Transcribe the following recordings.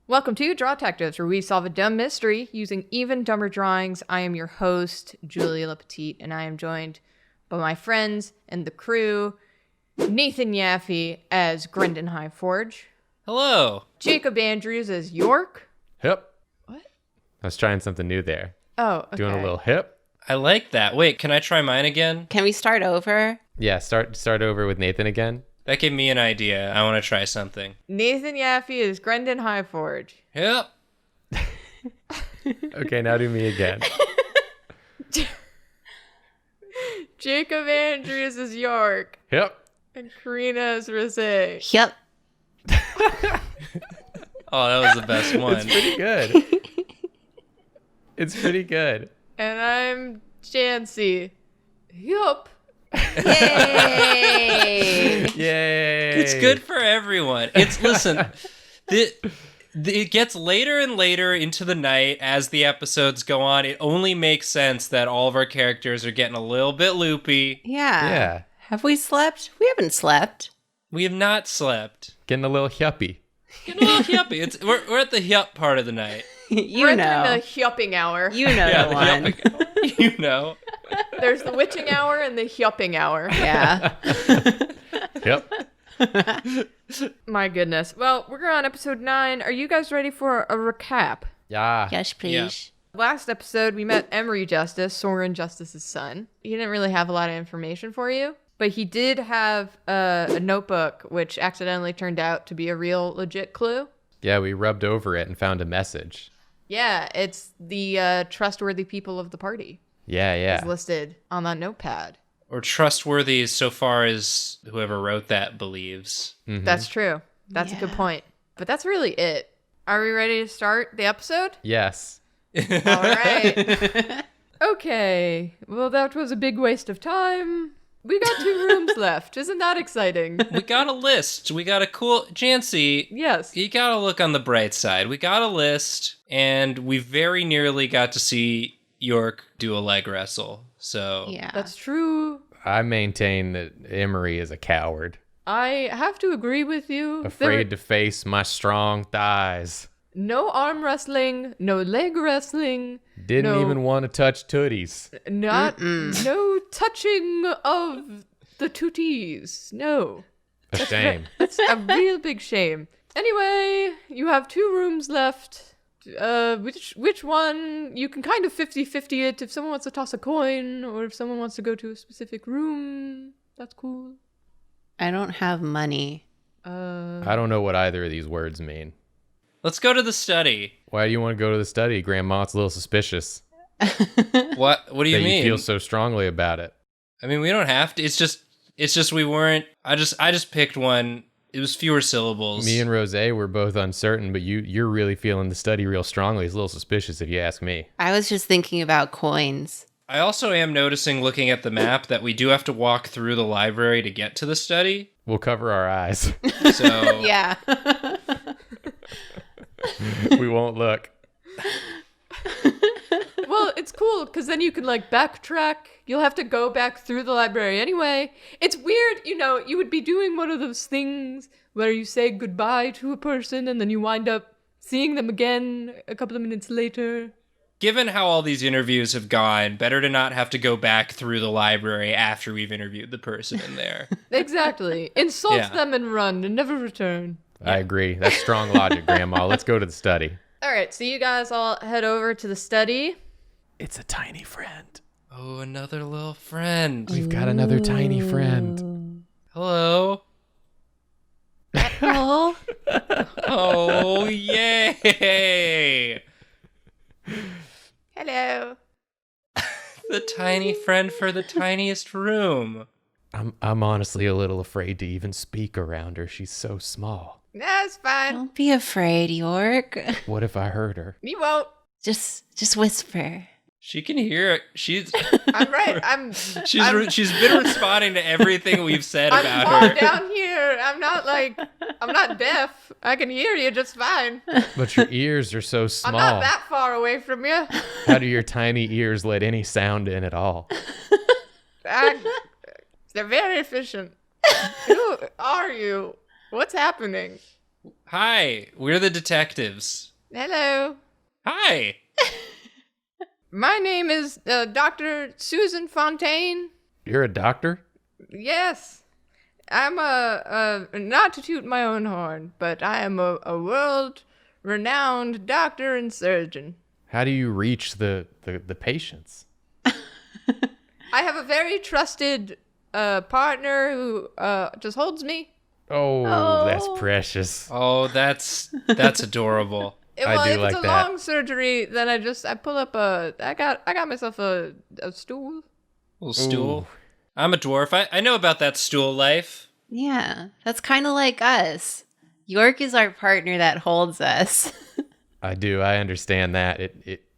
Welcome to Draw Tactics, where we solve a dumb mystery using even dumber drawings. I am your host, Julia LaPetite, and I am joined by my friends and the crew, Nathan Yaffe as Grendon Highforge. Hello. Jacob Andrews as York. Hip. What? I was trying something new there. Oh, okay. Doing a little hip. I like that. Wait, can I try mine again? Can we start over? Yeah, start over with Nathan again. That gave me an idea. I want to try something. Nathan Yaffe is Grendon Highforge. Yep. Okay, now do me again. Jacob Andrews is York. Hip. And Karina is Rosé. Yep. Oh, that was the best one. It's pretty good. It's pretty good. And I'm Jancy. Yup. Yay! Yay. It's good for everyone. Listen, it gets later and later into the night as the episodes go on. It only makes sense that all of our characters are getting a little bit loopy. Yeah. Yeah. Have we slept? We haven't slept. We have not slept. Getting a little yuppie. Getting a little yuppie. We're at the yup part of the night. We're entering the yupping hour. You know the one. yupping hour. You know. There's the witching hour and the yupping hour. Yeah. Yep. My goodness. Well, we're on episode 9. Are you guys ready for a recap? Yeah. Yes, please. Last episode, we met Emery Justice, Soren Justice's son. He didn't really have a lot of information for you, but he did have a notebook, which accidentally turned out to be a real legit clue. Yeah, we rubbed over it and found a message. Yeah, it's the trustworthy people of the party. Yeah. Is listed on that notepad. Or trustworthy so far as whoever wrote that believes. Mhm. That's true. That's a good point. But that's really it. Are we ready to start the episode? Yes. All right. Okay. Well, that was a big waste of time. We got 2 rooms left. Isn't that exciting? We got a list. We got a cool... Jancy, Yes. you gotta look on the bright side. We got a list, and we very nearly got to see York do a leg wrestle. So Yeah. That's true. I maintain that Emery is a coward. I have to agree with you. Afraid to face my strong thighs. No arm wrestling, no leg wrestling. Didn't No. even want to touch tooties. No touching of the tooties. No. A shame. That's a real big shame. Anyway, you have 2 rooms left. Which one? You can kind of 50-50 it if someone wants to toss a coin or if someone wants to go to a specific room. That's cool. I don't have money. I don't know what either of these words mean. let's go to the study. Why do you want to go to the study? Grandma's a little suspicious What do you that mean? you feel so strongly about it. I mean, we don't have to. It's just we weren't. I just picked one. It was fewer syllables. Me and Rose were both uncertain, but you're really feeling the study real strongly. It's a little suspicious if you ask me. I was just thinking about coins. I also am noticing, looking at the map, that we do have to walk through the library to get to the study. We'll cover our eyes. So Yeah. We won't look. Well, it's cool because then you can like backtrack. You'll have to go back through the library anyway. It's weird, you would be doing one of those things where you say goodbye to a person and then you wind up seeing them again a couple of minutes later. given how all these interviews have gone, better to not have to go back through the library after we've interviewed the person in there. Exactly. Insult Yeah. them and run and never return. I agree. That's strong logic, Grandma. Let's go to the study. All right, so you guys all head over to the study. It's a tiny friend. Oh, another little friend. We've got another tiny friend. Hello. Oh. Oh, yay. Hello. The tiny friend for the tiniest room. I'm honestly a little afraid to even speak around her. She's so small. That's fine. Don't be afraid, York. What if I hurt her? You won't. Just whisper. She can hear it. She's I'm right. she's been responding to everything we've said I'm about far her. down here. I'm not deaf. I can hear you just fine. But your ears are so I'm small. not that far away from you. How do your tiny ears let any sound in at all? They're very efficient. Who are you? What's happening? Hi, we're the detectives. Hello. Hi. My name is Dr. Susan Fontaine. You're a doctor? Yes. I'm not to toot my own horn, but I am a world-renowned doctor and surgeon. How do you reach the patients? I have a very trusted partner who just holds me. Oh, that's precious. Oh, that's adorable. I do If like it's a that. long surgery, then I pull up I got myself a stool. Little stool. Ooh. I'm a dwarf. I know about that stool life. Yeah, that's kind of like us. York is our partner that holds us. I do. I understand that.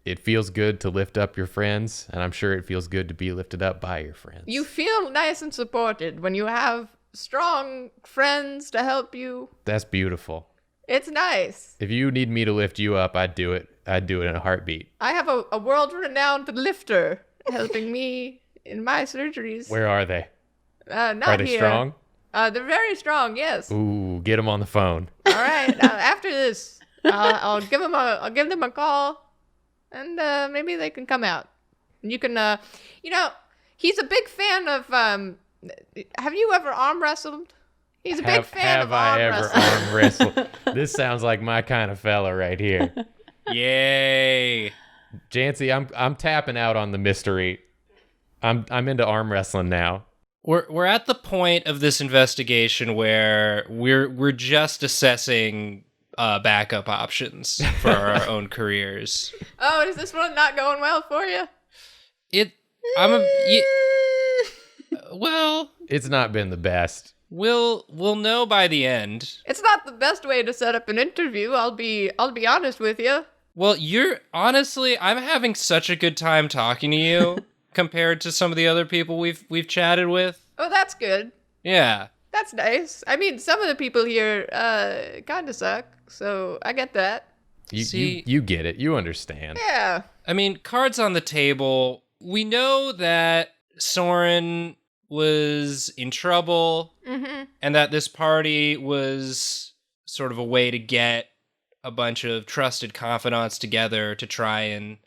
It feels good to lift up your friends, and I'm sure it feels good to be lifted up by your friends. You feel nice and supported when you have strong friends to help you. That's beautiful. It's nice. If you need me to lift you up, I'd do it. I'd do it in a heartbeat. I have a world-renowned lifter helping me in my surgeries. Where are they? Not Are they here. strong? They're very strong. Yes. Ooh, get them on the phone. All right. After this, I'll give them a call, and maybe they can come out. And you can, he's a big fan of. Have you ever arm wrestled? He's a big fan have of I arm ever wrestling. arm wrestled? This sounds like my kind of fella right here. Yay. Jancy, I'm tapping out on the mystery. I'm into arm wrestling now. We're at the point of this investigation where we're just assessing backup options for our own careers. Oh, is this one not going well for you? Well, It's not been the best. we'll know by the end. It's not the best way to set up an interview. I'll be honest with you. Well, I'm having such a good time talking to you compared to some of the other people we've chatted with. Oh, that's good. Yeah. That's nice. I mean, some of the people here kind of suck, so I get that. You get it. You understand. Yeah. I mean, cards on the table. We know that Soren was in trouble Mm-hmm. and that this party was sort of a way to get a bunch of trusted confidants together to try and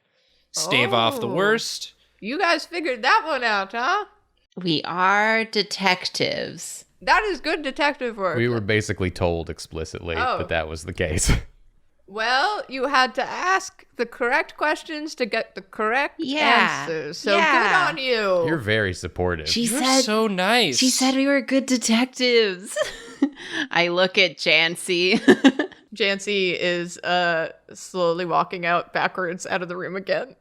stave off the Oh. worst. You guys figured that one out, huh? We are detectives. That is good detective work. We were basically told explicitly Oh. that was the case. Well, you had to ask the correct questions to get the correct Yeah. answers. So Yeah. good on you. You're very supportive. She You're said so nice. She said we were good detectives. I look at Jancy. Jancy is slowly walking out backwards out of the room again.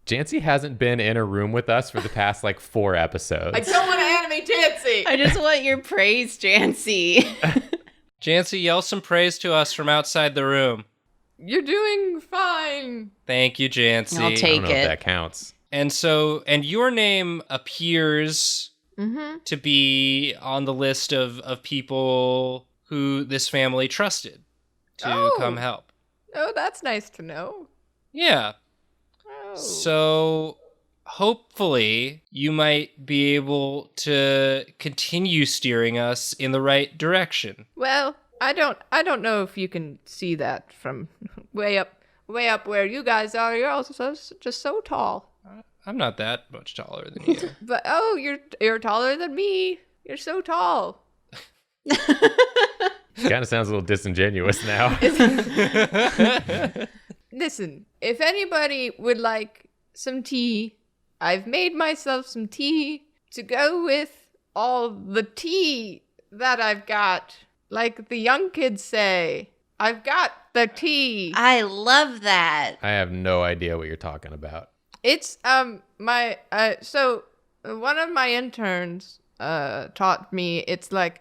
Jancy hasn't been in a room with us for the past 4 episodes. I don't want to animate Jancy. I just want your praise, Jancy. Jancy, yell some praise to us from outside the room. You're doing fine. Thank you, Jancy. I'll I take don't know if it. that counts. And your name appears Mm-hmm. to be on the list of people who this family trusted to Oh. come help. Oh, that's nice to know. Yeah. Oh. So hopefully you might be able to continue steering us in the right direction. Well, I don't know if you can see that from way up where you guys are. You're also just so tall. I'm not that much taller than you. But oh, you're taller than me. You're so tall. Kind of sounds a little disingenuous now. Listen, if anybody would like some tea, I've made myself some tea to go with all the tea that I've got. Like the young kids say, I've got the tea. I love that. I have no idea what you're talking about. It's so one of my interns taught me it's like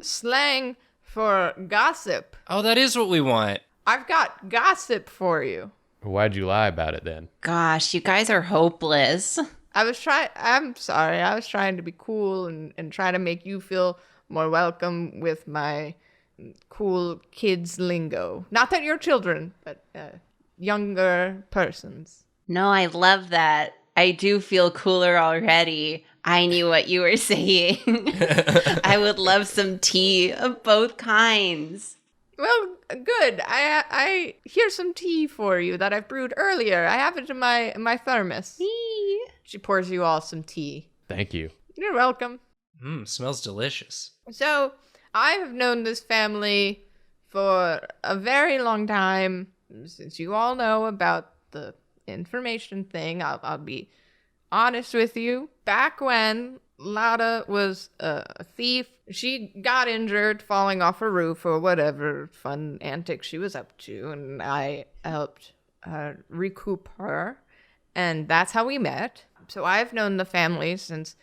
slang for gossip. Oh, that is what we want. I've got gossip for you. Why'd you lie about it then? Gosh, you guys are hopeless. I'm sorry. I was trying to be cool and try to make you feel more welcome with my cool kids lingo. Not that you're children, but younger persons. No, I love that. I do feel cooler already. I knew what you were saying. I would love some tea of both kinds. Well, good. I here's some tea for you that I've brewed earlier. I have it in my thermos. She pours you all some tea. Thank you. You're welcome. Smells delicious. So, I have known this family for a very long time. Since you all know about the information thing, I'll be honest with you. Back when Lada was a thief, she got injured falling off a roof or whatever fun antics she was up to, and I helped recoup her, and that's how we met. So I've known the family since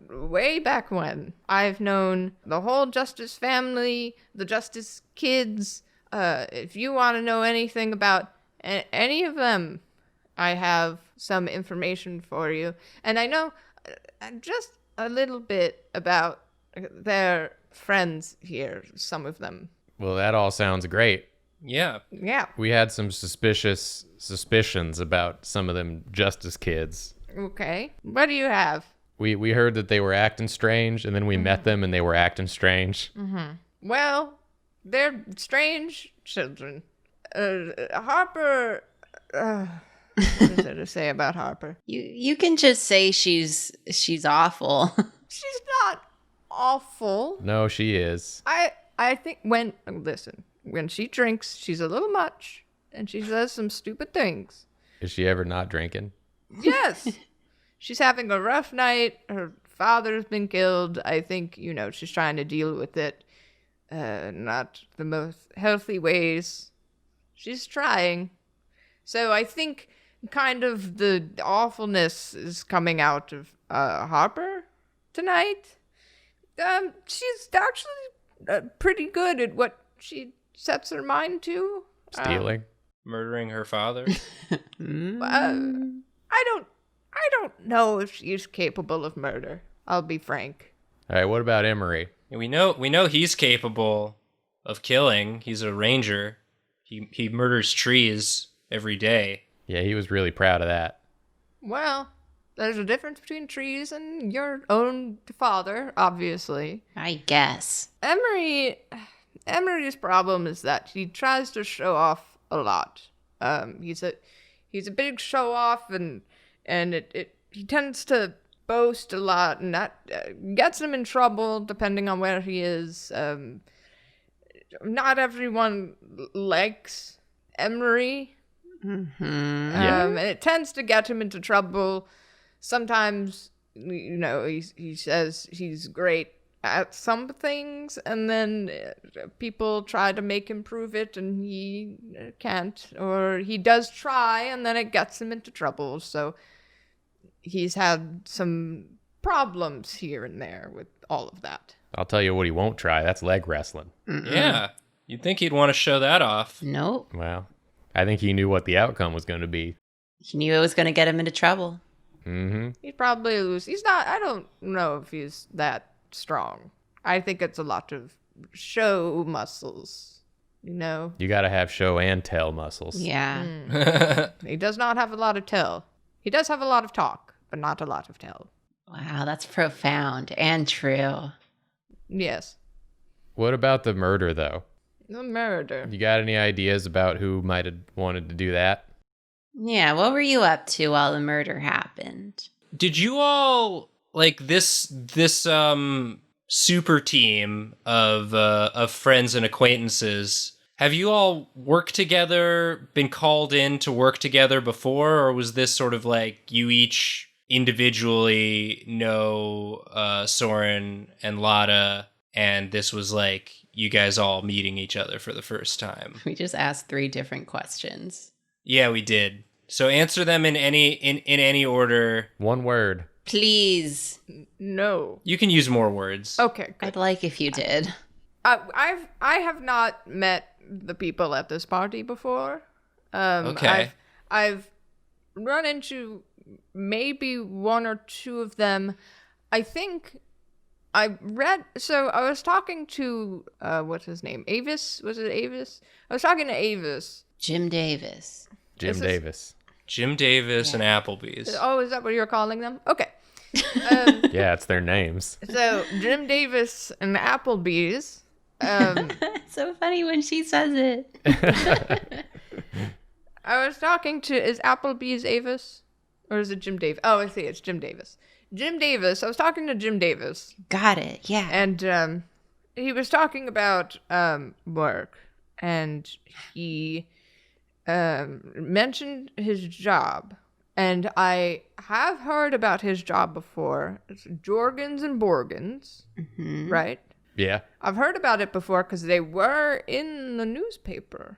way back when. I've known the whole Justice family, the Justice kids. If you want to know anything about any of them, I have some information for you. And I know just a little bit about their friends here, some of them. Well, that all sounds great. Yeah. Yeah. We had some suspicions about some of them Justice kids. Okay. What do you have? We heard that they were acting strange, and then we met them and they were acting strange. Well, they're strange children. Harper... what is there to say about Harper? You can just say she's awful. She's not awful. No, she is. I think when she drinks, she's a little much, and she says some stupid things. Is she ever not drinking? Yes. She's having a rough night. Her father's been killed. I think, she's trying to deal with it. Not the most healthy ways. She's trying. So I think kind of the awfulness is coming out of Harper tonight. She's actually pretty good at what she sets her mind to. Stealing? Murdering her father. I don't know if she's capable of murder. I'll be frank. All right, what about Emery? We know he's capable of killing. He's a ranger. He murders trees every day. Yeah, he was really proud of that. Well, there's a difference between trees and your own father, obviously. I guess. Emery's problem is that he tries to show off a lot. He's a big show off, and he tends to boast a lot, and that gets him in trouble depending on where he is. Not everyone likes Emery. And it tends to get him into trouble. Sometimes, he says he's great at some things, and then people try to make him prove it, and he can't. Or he does try, and then it gets him into trouble. So he's had some problems here and there with all of that. I'll tell you what he won't try. That's leg wrestling. Yeah. You'd think he'd want to show that off. Nope. Well, I think he knew what the outcome was going to be. He knew it was going to get him into trouble. Mm-hmm. He'd probably lose. I don't know if he's that strong. I think it's a lot of show muscles, You got to have show and tell muscles. Yeah. He does not have a lot of tell. He does have a lot of talk, but not a lot of tell. Wow, that's profound and true. Yes. What about the murder, though? The murder. You got any ideas about who might have wanted to do that? Yeah, what were you up to while the murder happened? Did you all like this super team of friends and acquaintances? Have you all worked together, been called in to work together before, or was this sort of like you each individually know Soren and Lada, and this was like you guys all meeting each other for the first time? We just asked 3 different questions. Yeah, we did. So answer them in any order. One word. Please. No. You can use more words. Okay, good. I'd like if you did. I have not met the people at this party before. Okay. I've run into maybe 1 or 2 of them. I think I was talking to what's his name? Avis? Was it Avis? I was talking to Avis. Jim Davis. Jim Davis. Jim Davis and Applebee's. Oh, is that what you're calling them? Okay. Yeah, it's their names. So Jim Davis and Applebee's. It's so funny when she says it. I was talking to, is Applebee's Avis? Or is it Jim Davis? Oh, I see, it's Jim Davis. Jim Davis, I was talking to Jim Davis, Got it. Yeah. and he was talking about work, and he mentioned his job. And I have heard about his job before. It's Jorgens and Borgens, right? Yeah. I've heard about it before because they were in the newspaper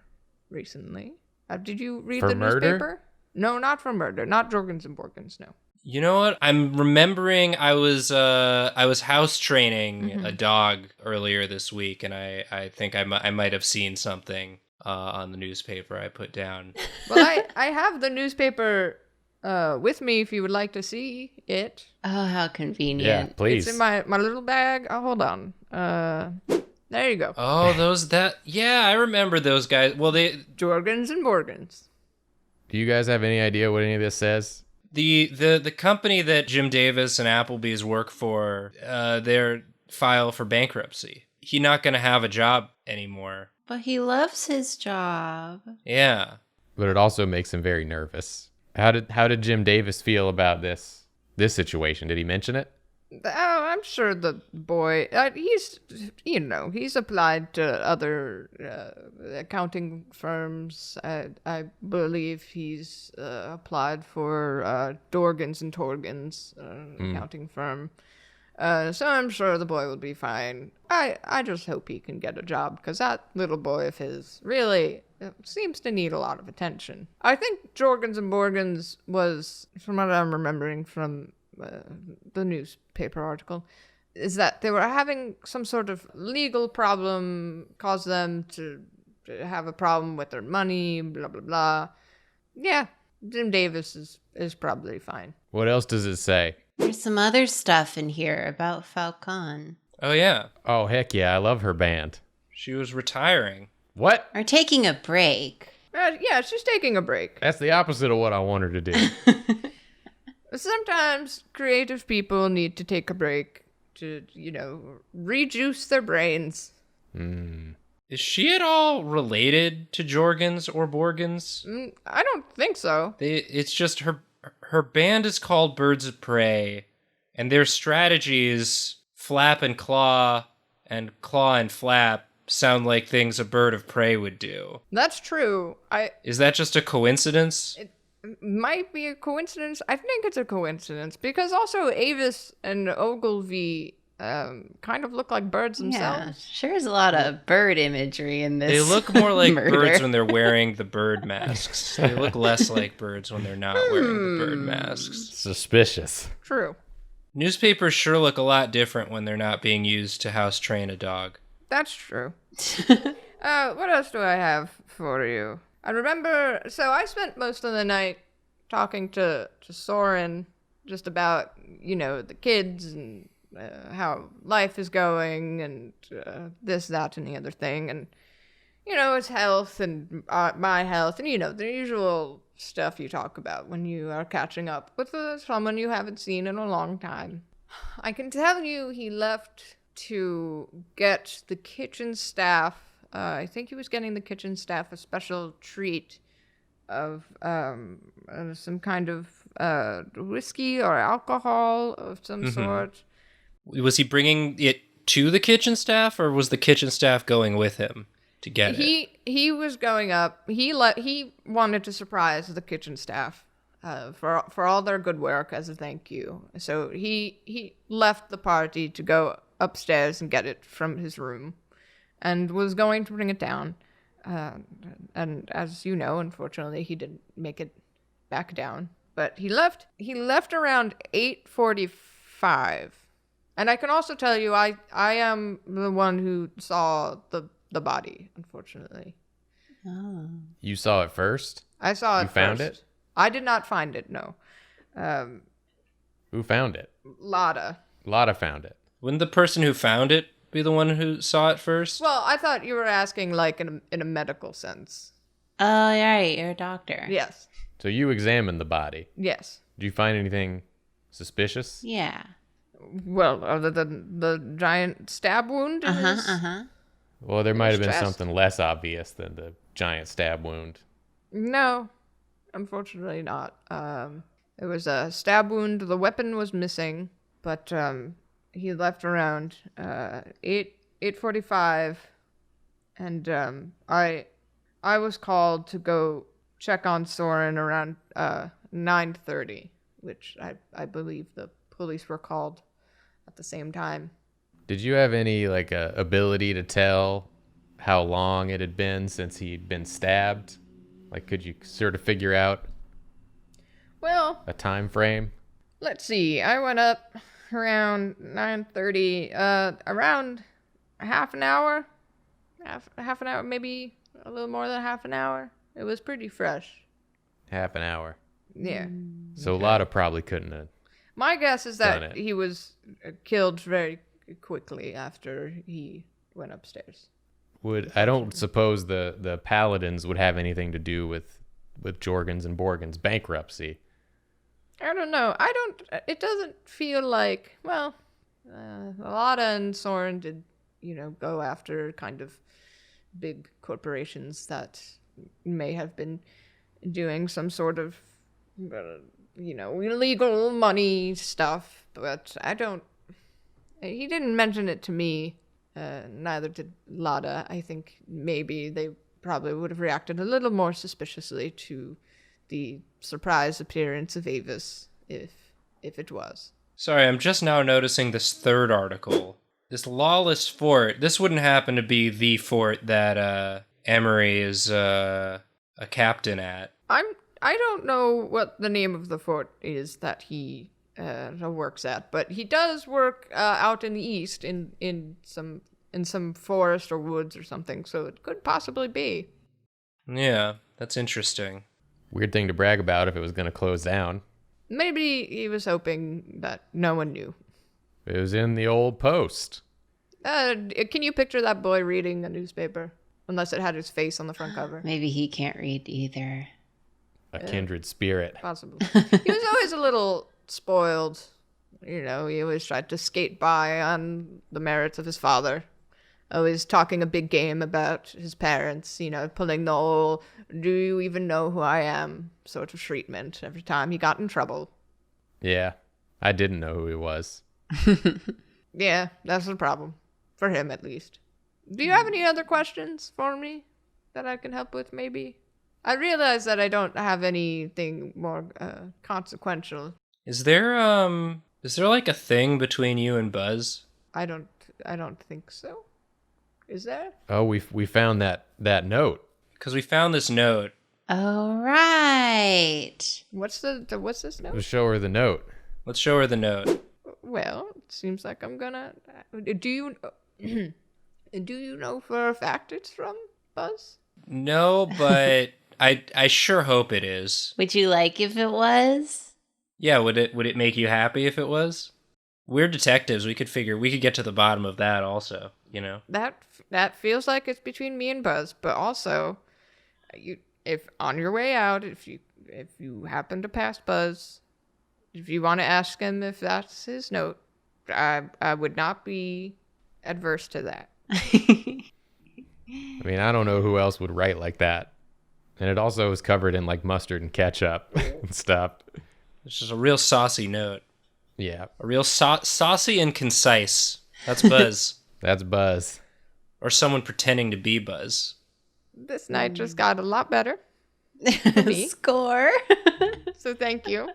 recently. Did you read For the murder? newspaper? No, not for murder. Not Jorgens and Borgens, no. You know what? I'm remembering I was house training a dog earlier this week, and I think I might have seen something on the newspaper I put down. Well, I have the newspaper with me if you would like to see it. Oh, how Yeah, convenient. please. It's in my little bag. Oh, hold on. There you go. Oh, yeah, I remember those guys. Well, Jorgens and Borgens. Do you guys have any idea what any of this says? the company that Jim Davis and Applebee's work for, their file for bankruptcy. He's not going to have a job anymore. But he loves his job. Yeah. But it also makes him very nervous. How did Jim Davis feel about this situation? Did he mention it? Oh, I'm sure the boy, he's applied to other accounting firms. I believe he's applied for Dorgans and Torgans, accounting firm. So I'm sure the boy will be fine. I just hope he can get a job, because that little boy of his really seems to need a lot of attention. I think Jorgens and Borgens was, from what I'm remembering from the newspaper article, is that they were having some sort of legal problem, caused them to have a problem with their money, blah, blah, blah. Yeah, Jim Davis is probably fine. What else does it say? There's some other stuff in here about Falcon. Oh, yeah. Oh, heck yeah, I love her band. She was retiring. What? Or taking a break. Yeah, she's taking a break. That's the opposite of what I want her to do. Sometimes creative people need to take a break to, rejuice their brains. Is she at all related to Jorgens or Borgens? I don't think so. It's just her band is called Birds of Prey, and their strategies, Flap and Claw and Flap, sound like things a bird of prey would do. That's true. Is that just a coincidence? It might be a coincidence. I think it's a coincidence, because also Avis and Ogilvy kind of look like birds Yeah, themselves. sure is a lot of bird imagery in this. They look more like murder. birds when they're wearing the bird masks. They look less like birds when they're not wearing the bird masks. Suspicious. True. Newspapers sure look a lot different when they're not being used to house train a dog. That's true. What else do I have for you? I remember, so I spent most of the night talking to Soren just about, the kids and how life is going and this, that, and the other thing. And, his health and my health and, the usual stuff you talk about when you are catching up with someone you haven't seen in a long time. I can tell you he left to get the kitchen staff, I think he was getting the kitchen staff a special treat of some kind of whiskey or alcohol of some sort. Was he bringing it to the kitchen staff, or was the kitchen staff going with him to get it? He was going up. He wanted to surprise the kitchen staff for all their good work as a thank you. So he left the party to go upstairs and get it from his room, and was going to bring it down. And as you know, unfortunately, he didn't make it back down. But he left around 8:45. And I can also tell you, I am the one who saw the body, unfortunately. Oh. You saw it first? I saw it You found first. it? I did not find it, no. Who found it? Lada. Lotta found it. Wouldn't the person who found it be the one who saw it first? Well, I thought you were asking, like, in a medical sense. Oh, right. You're a doctor. Yes. So you examined the body. Yes. Did you find anything suspicious? Yeah. Well, other than the giant stab wound in his... Well, there might have been Stressed. something less obvious than the giant stab wound. No, unfortunately not. It was a stab wound. The weapon was missing, but he left around 8:45, and I was called to go check on Soren around 9:30, which I believe the police were called at the same time. Did you have any ability to tell how long it had been since he'd been stabbed? Like, could you sort of figure out Well, a time frame? let's see. I went up around 9:30. Around half an hour, half an hour, maybe a little more than half an hour. It was pretty fresh. Half an hour. Yeah. So Lotta probably couldn't have. My guess is Done that it. he was killed very quickly after he went upstairs. I don't suppose the Paladins would have anything to do with Jorgen's and Borgen's bankruptcy. I don't know. It doesn't feel like, well, Lotta and Soren did, go after kind of big corporations that may have been doing some sort of, illegal money stuff, but he didn't mention it to me. Neither did Lotta. I think maybe they probably would have reacted a little more suspiciously to the surprise appearance of Avis if it was. Sorry, I'm just now noticing this third article. This lawless fort. This wouldn't happen to be the fort that Emery is a captain at. I don't know what the name of the fort is that he works at, but he does work out in the east in some forest or woods or something, so it could possibly be. Yeah, that's interesting. Weird thing to brag about if it was going to close down. Maybe he was hoping that no one knew. It was in the old Post. Can you picture that boy reading a newspaper? Unless it had his face on the front cover. Maybe he can't read either. A kindred spirit. Possibly. He was always a little spoiled. He always tried to skate by on the merits of his father. Always talking a big game about his parents, pulling the whole, do you even know who I am sort of treatment every time he got in trouble. Yeah, I didn't know who he was. Yeah, that's the problem. For him, at least. Do you have any other questions for me that I can help with, maybe? I realize that I don't have anything more consequential. Is there like a thing between you and Buzz? I don't think so. Is there? Oh, we found that note. Because we found this note. All right. What's this note? We'll show her the note. Let's show her the note. Well, it seems like I'm gonna. Do you know for a fact it's from Buzz? No, but I sure hope it is. Would you like if it was? Yeah, would it make you happy if it was? We're detectives. We could get to the bottom of that also, That feels like it's between me and Buzz, but also, if on your way out, if you happen to pass Buzz, if you want to ask him if that's his note, I would not be adverse to that. I mean, I don't know who else would write like that. And it also is covered in mustard and ketchup and stuff. It's just a real saucy note. Yeah, A real saucy and concise. That's Buzz. that's Buzz. Or someone pretending to be Buzz. This night just got a lot better, me. Score. so thank you.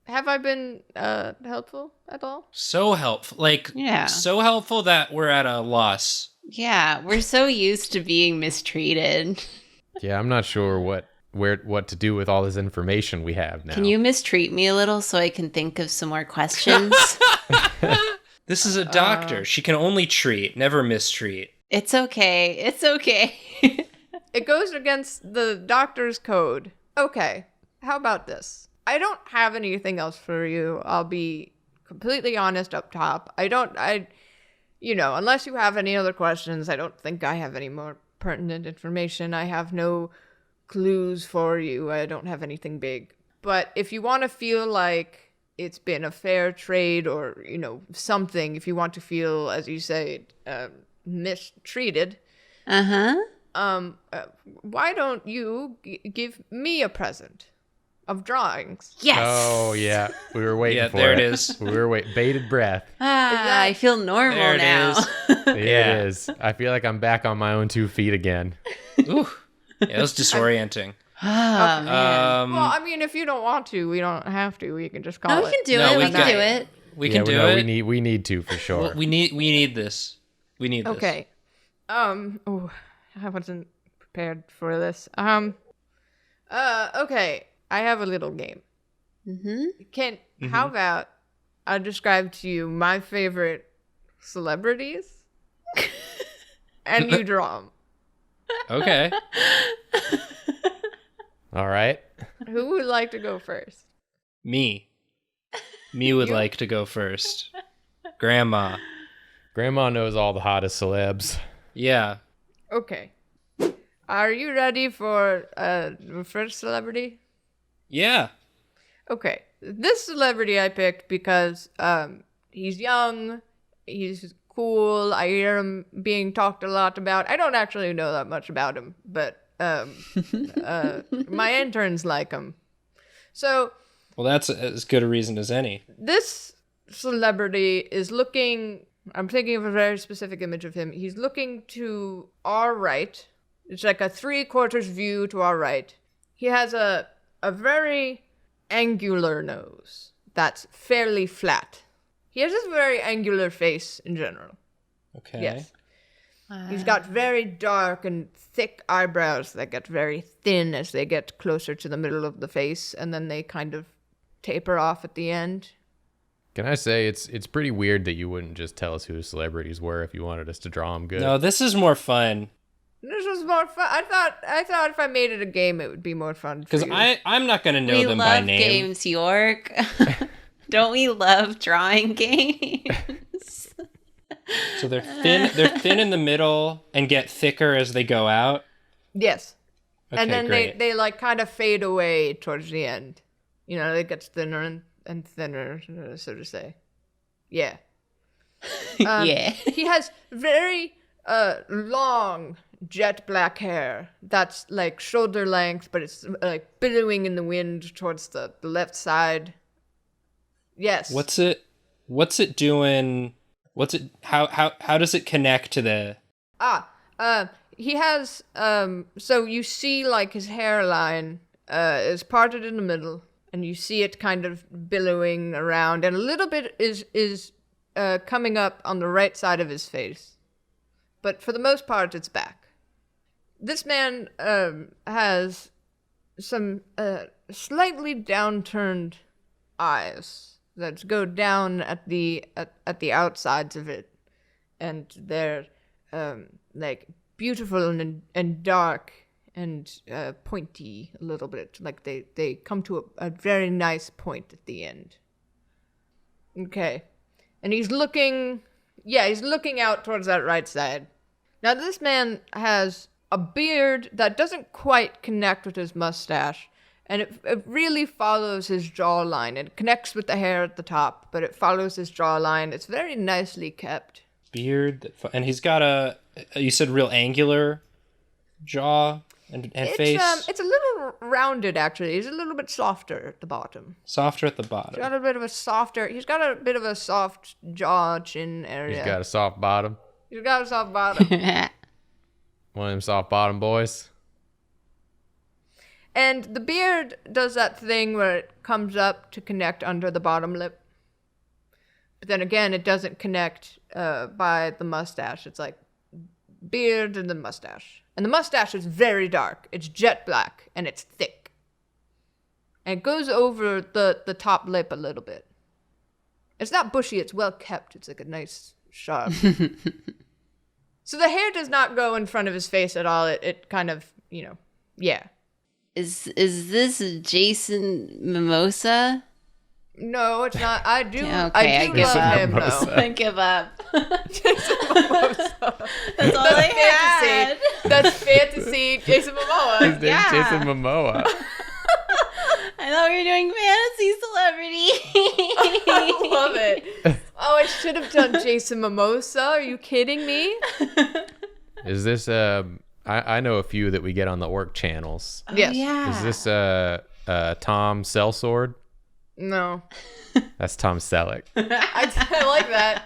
Have I been helpful at all? So helpful. Yeah. So helpful that we're at a loss. Yeah, we're so used to being mistreated. Yeah, I'm not sure what to do with all this information we have now. Can you mistreat me a little so I can think of some more questions? This is a doctor. She can only treat, never mistreat. It's okay. It's okay. It goes against the doctor's code. Okay, how about this? I don't have anything else for you. I'll be completely honest up top. Unless you have any other questions, I don't think I have any more pertinent information. I have no clues for you. I don't have anything big. But if you want to feel like it's been a fair trade or, something, if you want to feel, as you say, mistreated, why don't you give me a present of drawings? Yes. Oh yeah, we were waiting Yeah, for there it. it is. We were bated breath. I feel normal There it now. is. There Yeah. it is. I feel like I'm back on my own 2 feet again. Ooh. Yeah, it was disorienting. Oh, man. Well, I mean, if you don't want to, we don't have to. We can just call No, it. we can do No, it. we We can can. do it. We Yeah, can do no, it. We need to for sure. Well, we need this. We need this. Okay. Oh, I wasn't prepared for this. Okay. I have a little game. How about I describe to you my favorite celebrities, and you draw them. Okay. All right. Who would like to go first? Me would like to go first. Grandma. Grandma knows all the hottest celebs. Yeah. Okay. Are you ready for the first celebrity? Yeah. Okay. This celebrity I picked because he's young, he's cool, I hear him being talked a lot about. I don't actually know that much about him, but my interns like him. So Well, that's as good a reason as any. this celebrity is looking, I'm thinking of a very specific image of him. He's looking to our right. It's like a 3/4 view to our right. He has a very angular nose that's fairly flat. He has this very angular face in general. Okay. Yes. He's got very dark and thick eyebrows that get very thin as they get closer to the middle of the face, and then they kind of taper off at the end. Can I say it's pretty weird that you wouldn't just tell us who the celebrities were if you wanted us to draw them good? No, this is more fun This was more fun. I thought if I made it a game, it would be more fun. because I'm not gonna know We them by love name. games, York. Don't we love drawing games? So they're thin. They're thin in the middle and get thicker as they go out. Yes. Okay, And then great. they like kind of fade away towards the end. It gets thinner and thinner, so to say. Yeah. Yeah. He has very long jet black hair that's like shoulder length, but it's like billowing in the wind towards the left side. Yes. What's it doing? How does it connect to the? He has so you see like his hairline is parted in the middle, and you see it kind of billowing around, and a little bit is coming up on the right side of his face, but for the most part it's back. This man has some slightly downturned eyes that go down at the outsides of it, and they're like beautiful and dark and pointy a little bit. Like they come to a very nice point at the end. Okay. And he's looking out towards that right side. Now this man has a beard that doesn't quite connect with his mustache, and it really follows his jawline. It connects with the hair at the top, but it follows his jawline. It's very nicely kept. Beard, and he's got you said real angular jaw and face. It's a little rounded, actually. He's a little bit softer at the bottom. Softer at the bottom. He's got a bit of a soft jaw, chin area. He's got a soft bottom. He's got a soft bottom. One of them soft bottom boys. And the beard does that thing where it comes up to connect under the bottom lip. But then again, it doesn't connect by the mustache. It's like beard and the mustache. And the mustache is very dark. It's jet black, and it's thick. And it goes over the top lip a little bit. It's not bushy, it's well kept. It's like a nice, sharp. So the hair does not go in front of his face at all. It kind of, yeah. Is this Jason Mimosa? No, it's not. I do. Okay, I do give love up. him Mimosa. though. I give up. Jason Momoa. That's all I had. That's fantasy. Jason Momoa. His name's Yeah. Jason Momoa. I thought we're doing fantasy celebrity. I love it. Oh, I should have done Jason Momoa. Are you kidding me? Is this I know a few that we get on the orc channels. Oh, Yes. Yeah. Is this Tom Sellsword? No. That's Tom Selleck. I like that.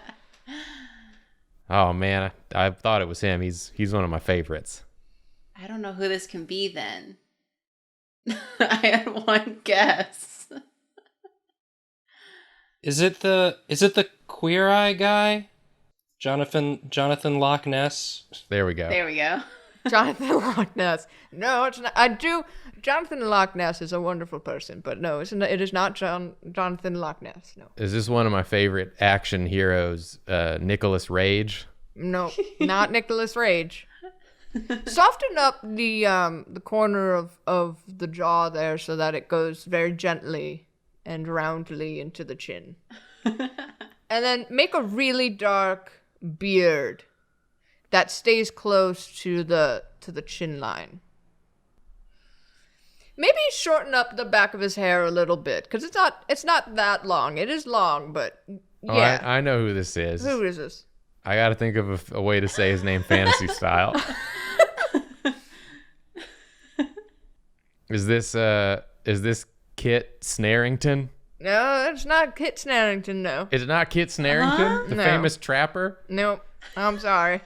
Oh man, I thought it was him. He's one of my favorites. I don't know who this can be then. I had one guess. Is it the Queer Eye guy? Jonathan Loch Ness? There we go. There we go. Jonathan Loch Ness. No, it's not. Jonathan Loch Ness is a wonderful person, but no, it is not Jonathan Loch Ness. No. Is this one of my favorite action heroes, Nicholas Rage? No, not Nicholas Rage. Soften up the corner of the jaw there so that it goes very gently and roundly into the chin. And then make a really dark beard that stays close to the chin line. Maybe shorten up the back of his hair a little bit, because it's not that long. It is long, but yeah. Oh, I know who this is. Who is this? I got to think of a way to say his name fantasy style. Is this Kit Snarington? No, it's not Kit Snarington, no. Is it not Kit Snarington, the No. famous trapper? Nope. I'm sorry.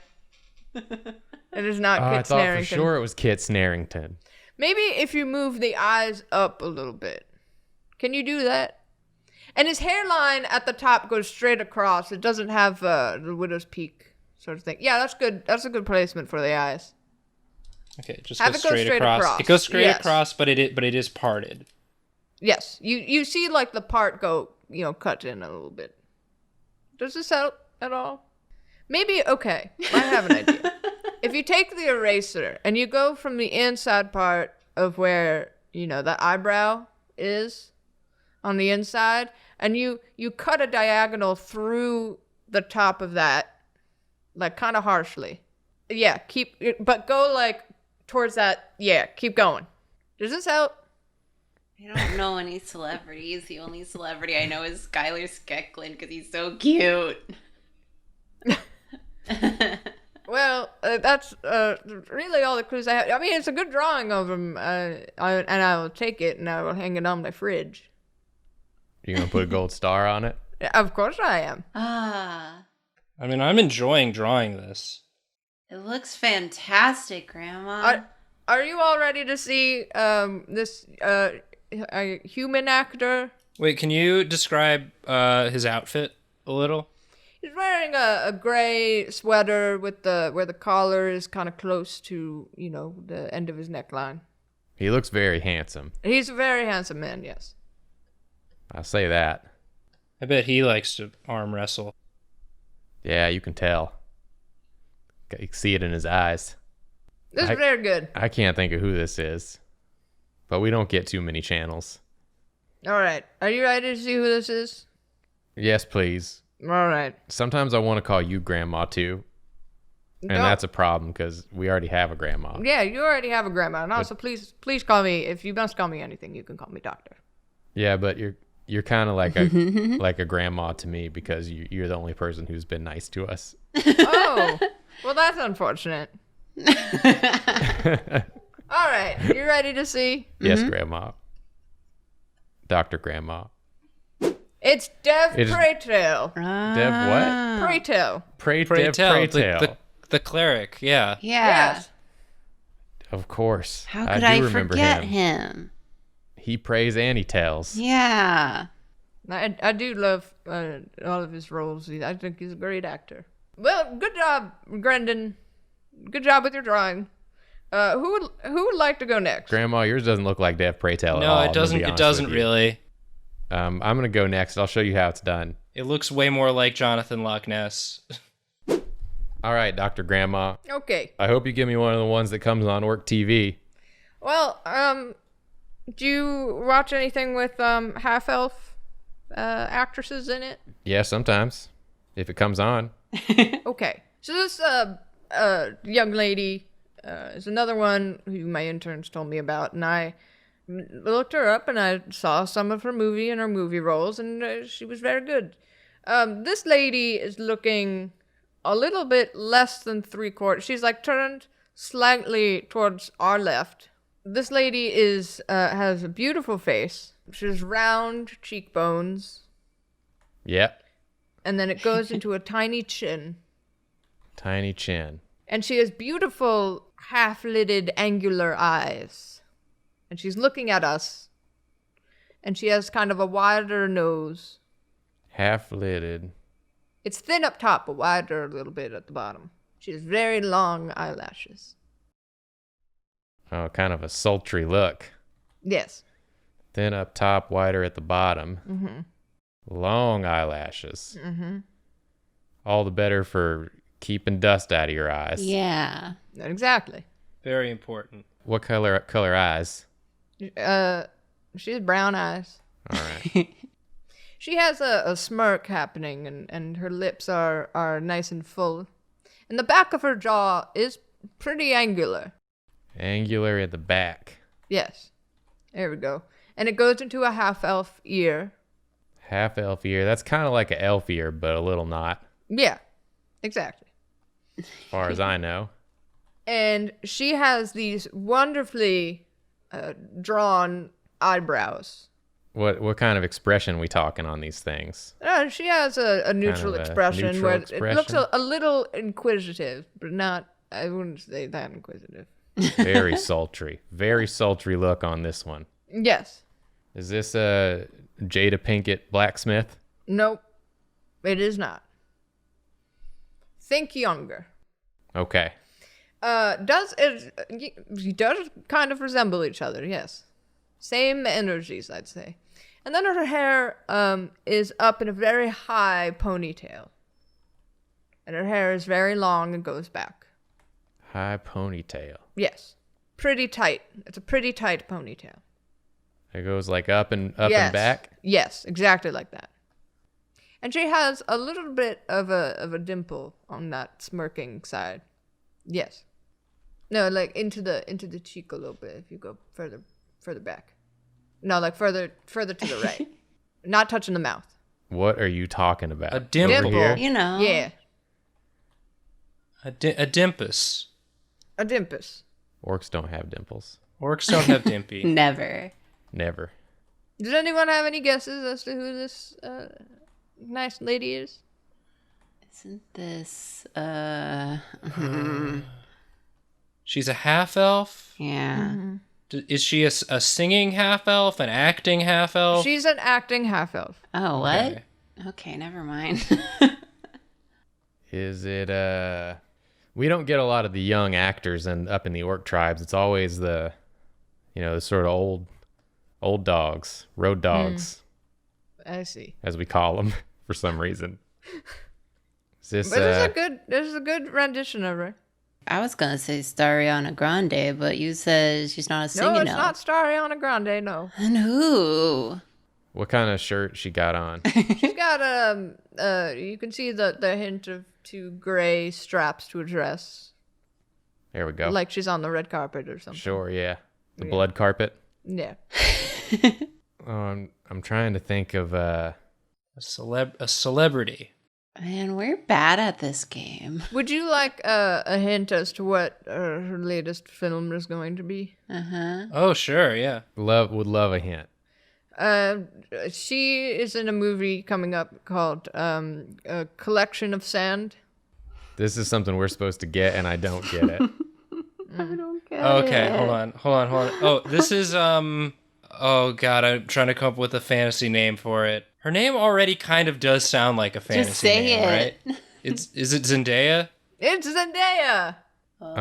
It is not Oh, Kit I thought Snarington. for sure it was Kit Snarington. Maybe if you move the eyes up a little bit. Can you do that? And his hairline at the top goes straight across. It doesn't have the widow's peak sort of thing. Yeah, that's good. That's a good placement for the eyes. Okay, it just Have goes it go straight straight across. across. It goes straight Yes. across, but it is parted. Yes, you see like the part go, cut in a little bit. Does this help at all? Maybe, okay, I have an idea. If you take the eraser and you go from the inside part of where, the eyebrow is on the inside, and you cut a diagonal through the top of that, like kind of harshly. Yeah, but go like towards that. Yeah, keep going. Does this help? I don't know any celebrities. The only celebrity I know is Skylar Skecklin because he's so cute. Well, that's really all the clues I have. I mean, it's a good drawing of him, and I will take it and I will hang it on my fridge. You gonna put a gold star on it? Of course I am. Ah, I mean, I'm enjoying drawing this. it looks fantastic, Grandma. Are you all ready to see this a human actor? Wait, can you describe his outfit a little? He's wearing a gray sweater with where the collar is kind of close to, the end of his neckline. He looks very handsome. He's a very handsome man, yes. I'll say that. I bet he likes to arm wrestle. Yeah, you can tell. You can see it in his eyes. This is very good. I can't think of who this is, but we don't get too many channels. All right. Are you ready to see who this is? Yes, please. All right. Sometimes I want to call you Grandma too, and Don't- that's a problem because we already have a grandma. Yeah, you already have a grandma. And also, please call me, if you must call me anything, you can call me doctor. Yeah, but you're kind of like a grandma to me because you're the only person who's been nice to us. Oh, well, that's unfortunate. All right. You ready to see? Yes, Grandma. Dr. Grandma. It's Dev It is- Praytail. Dev what? Praytail. Pray Pray Dev tell, Pray the, Tell. the cleric, yeah. Yeah. Yes. Of course. How could do I remember forget him? He prays and he tells. Yeah. I do love all of his roles. I think he's a great actor. Well, good job, Brendan. Good job with your drawing. Who would like to go next? Grandma, yours doesn't look like Dev Pray Tell at No, all. it I'm gonna doesn't. be It honest doesn't with you. really. I'm gonna go next. I'll show you how it's done. It looks way more like Jonathan Loch Ness. All right, Dr. Grandma. Okay. I hope you give me one of the ones that comes on Orc TV. Well, do you watch anything with half elf actresses in it? Yeah, sometimes if it comes on. Okay. So this young lady is another one who my interns told me about, and I looked her up and I saw some of her movie roles, and she was very good. This lady is looking a little bit less than 3/4. She's like turned slightly towards our left. This lady has a beautiful face. She has round cheekbones, Yep. and then it goes into a tiny chin. Tiny chin. And she has beautiful, half-lidded, angular eyes. And she's looking at us. And she has kind of a wider nose. Half-lidded. It's thin up top, but wider a little bit at the bottom. She has very long eyelashes. Oh, kind of a sultry look. Yes. Thin up top, wider at the bottom. Mm-hmm. Long eyelashes. Mm-hmm. All the better for keeping dust out of your eyes. Yeah. Exactly. Very important. What color eyes? She has brown eyes. All right. She has a smirk happening, and her lips are nice and full. And the back of her jaw is pretty angular. Angular at the back. Yes. There we go. And it goes into a half-elf ear. Half elf ear. That's kind of like an elf ear, but a little not, Yeah, exactly. as far as I know. And she has these wonderfully drawn eyebrows. What kind of expression we talking on these things? She has a neutral a expression neutral where it looks expression? a little inquisitive, but not, I wouldn't say that inquisitive. Very sultry. Very sultry look on this one. Yes. Is this a Jada Pinkett blacksmith? Nope. It is not. Think younger. Okay. He does kind of resemble each other, yes. Same energies, I'd say. And then her hair is up in a very high ponytail. And her hair is very long and goes back. High ponytail. Yes. Pretty tight. It's a pretty tight ponytail. It goes like up and Yes. and back. Yes, exactly like that. And she has a little bit of a dimple on that smirking side. Yes. No, like into the cheek a little bit if you go further back. No, like further to the right. Not touching the mouth. What are you talking about? A dimple. Over here? You know. Yeah. A dimpus. A dimpus. Orcs don't have dimples. Orcs don't have dimpy. Never. Never. Does anyone have any guesses as to who this nice lady is? Isn't this She's a half elf. yeah. Is she a singing half elf, an acting half elf? She's an acting half elf. Oh, what? Okay. Okay, never mind. Is it we don't get a lot of the young actors up in the orc tribes. It's always the sort of old dogs, road dogs, I see. as we call them for some reason. Is this But this is a good rendition of her. I was gonna say Stariana Grande, but you said she's not a singing No, it's elf. not Stariana Grande, no. And who? what kind of shirt she got on? She's got you can see the hint of two gray straps to a dress. There we go. Like she's on the red carpet or something. Sure, yeah. The Yeah. blood carpet. Yeah. Oh, I'm trying to think of A celebrity. Man, we're bad at this game. Would you like a hint as to what her latest film is going to be? Uh-huh. Oh, sure, yeah. would love a hint. She is in a movie coming up called A Collection of Sand. This is something we're supposed to get, and I don't get it. I don't get Okay, hold on. Oh, this is oh god, I'm trying to come up with a fantasy name for it. Her name already kind of does sound like a fantasy say name, it. right? Is it Zendaya? It's Zendaya! Oh.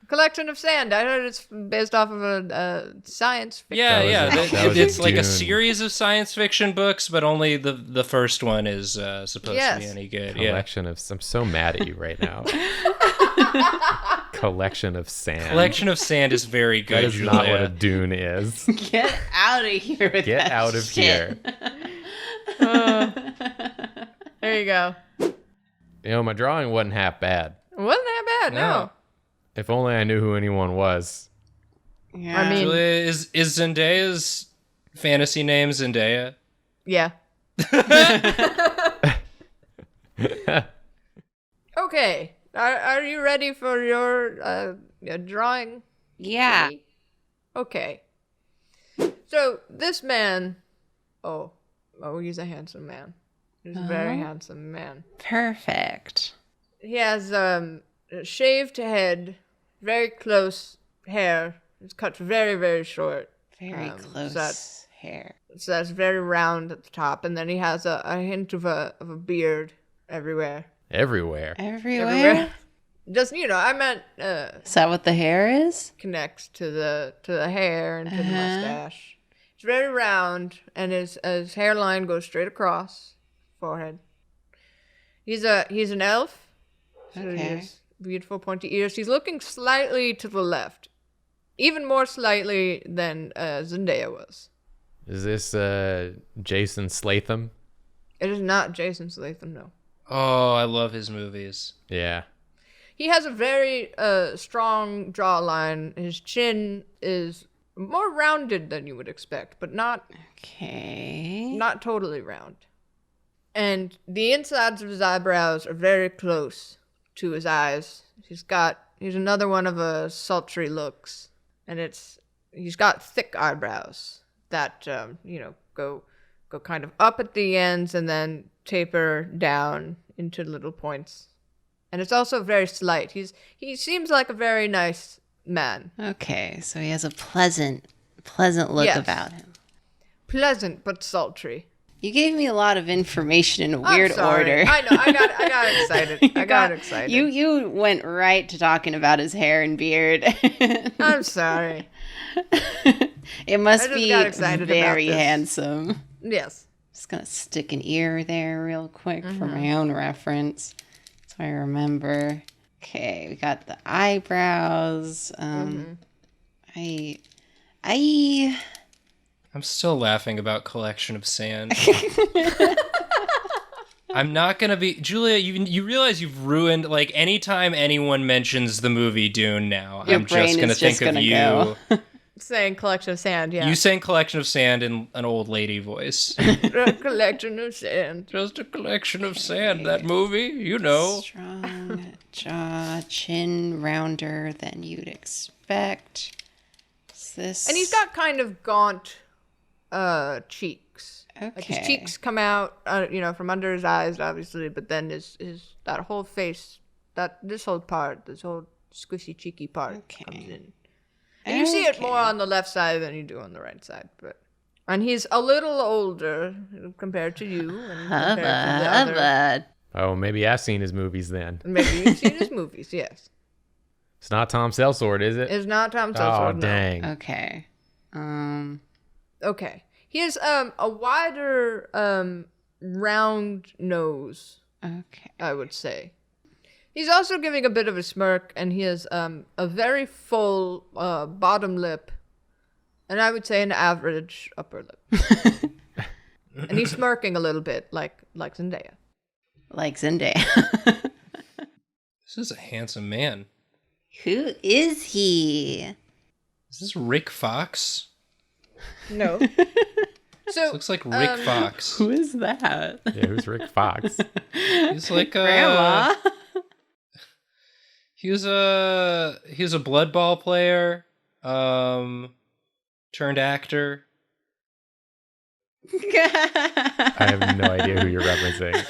Collection of Sand. I heard it's based off of a science fiction. Yeah, That was yeah. a- that was a It's like a Dune. series of science fiction books, but only the first one is supposed to be Yes. any good. Yeah. Collection of. I'm so mad at you right now. Collection of sand. Collection of Sand is very good. That is not what a Julia. dune is. Get out of here with Get that out of shit. here. There you go. My drawing wasn't half bad. Wasn't that bad, no. No. If only I knew who anyone was. Yeah. I mean- Julia, is Zendaya's fantasy name Zendaya? Yeah. Okay. Are you ready for your drawing? Yeah. Okay. So this man, oh, he's a handsome man. He's a very handsome man. Perfect. He has a shaved head, very close hair. It's cut very, very short. Very So close that's- hair. So that's very round at the top, and then he has a hint of a beard everywhere. Everywhere. Everywhere? Just I meant Is that what the hair is? connects to the hair and to the mustache. It's very round, and his hairline goes straight across forehead. He's an elf. So he Okay. has beautiful pointy ears. He's looking slightly to the left, even more slightly than Zendaya was. Is this Jason Statham? It is not Jason Statham, no. Oh, I love his movies. Yeah. He has a very strong jawline. His chin is more rounded than you would expect, but not Okay. totally round. And the insides of his eyebrows are very close to his eyes. He's another one of sultry looks, and he's got thick eyebrows that go kind of up at the ends and then taper down into little points. And it's also very slight. He seems like a very nice man. Okay, so he has a pleasant look Yes. about him. Pleasant but sultry. You gave me a lot of information in a I'm weird sorry. order. I know. I got excited. I got excited. You went right to talking about his hair and beard. I'm sorry. It must just be got excited about very this. handsome. Yes. Just gonna stick an ear there real quick for my own reference, so I remember. Okay, we got the eyebrows. I I'm still laughing about Collection of Sand. I'm not gonna be Julia. You realize you've ruined like anytime anyone mentions the movie Dune now. Your I'm brain just gonna is think just of gonna you. go. Saying collection of sand, yeah. You saying Collection of Sand in an old lady voice. A collection of sand. Just a collection of sand. That movie, you know. Strong jaw, chin rounder than you'd expect. Is this? And he's got kind of gaunt cheeks. Like his Okay. cheeks come out, from under his eyes, obviously, but then his that whole face, this whole squishy cheeky part comes in. And you see it more on the left side than you do on the right side, and he's a little older compared to you and compared to the other. Hubba. Oh, maybe I've seen his movies then. Maybe you've seen his movies, yes. It's not Tom Sellersword, is it? It's not Tom Oh, Sellersword, no. dang. Okay. Okay. He has a wider round nose, Okay. I would say. He's also giving a bit of a smirk, and he has a very full bottom lip, and I would say an average upper lip. And he's smirking a little bit, like Zendaya. Like Zendaya. This is a handsome man. Who is he? Is this Rick Fox? No. So Looks like Rick Fox. Who is that? Yeah, who's Rick Fox? He's like Grandma. He was a blood ball player, turned actor. I have no idea who you're referencing.